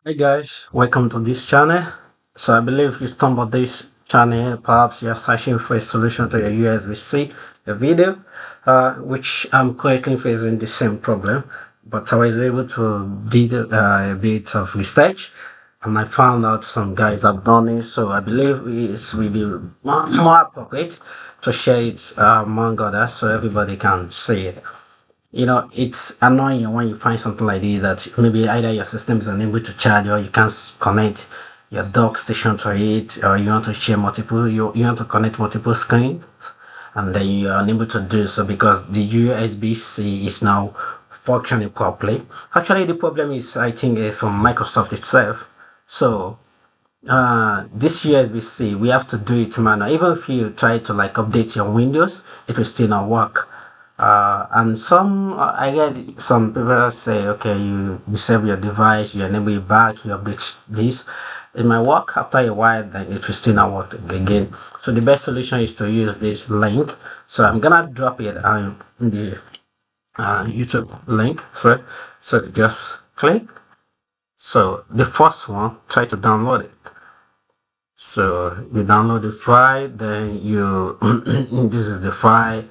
Hey guys, welcome to this channel. So I believe you stumbled this channel, perhaps you're searching for a solution to your USB-C video, which I'm currently facing the same problem, but I was able to do a bit of research and I found out some guys have done it, so I believe it's really more appropriate to share it among others so everybody can see it. It's annoying when you find something like this that maybe either your system is unable to charge or you can't connect your dock station to it, or you want to share you want to connect multiple screens and then you are unable to do so because the USB-C is now functioning properly. Actually, the problem is, I think, from Microsoft itself. So, this USB-C, we have to do it manual. Even if you try to like update your Windows, it will still not work. And I get some people say, okay, you disable your device, you enable it back, you update this. It might work after a while, then it will still not work again. So the best solution is to use this link. So I'm gonna drop it in the YouTube link. So just click. So the first one, try to download it. So you download the file, then you this is the file.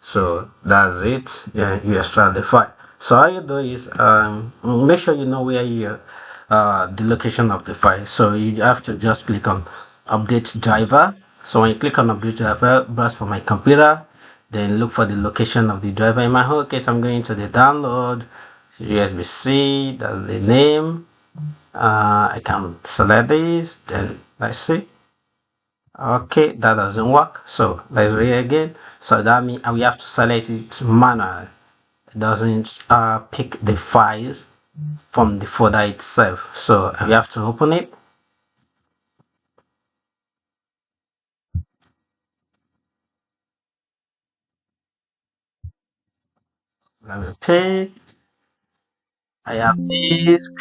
So that's it. Yeah, you extract the file. So all you do is make sure you know where you the location of the file. So you have to just click on update driver. So when you click on update driver, browse for my computer, then look for the location of the driver. In my whole case, I'm going to the download USB-C. That's the name. I can select this. Then let's see. Okay, that doesn't work. So let's read again. So that means we have to select it manually. It doesn't pick the files from the folder itself. So we have to open it. Let me pick. I have disk,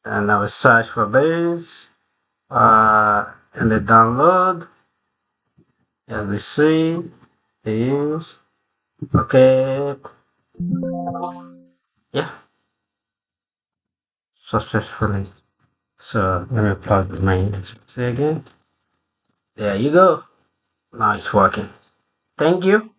and I will search for this. And the download. As we see, is okay. Yeah, successfully. So let me plug my USB again. There you go. Now it's working. Thank you.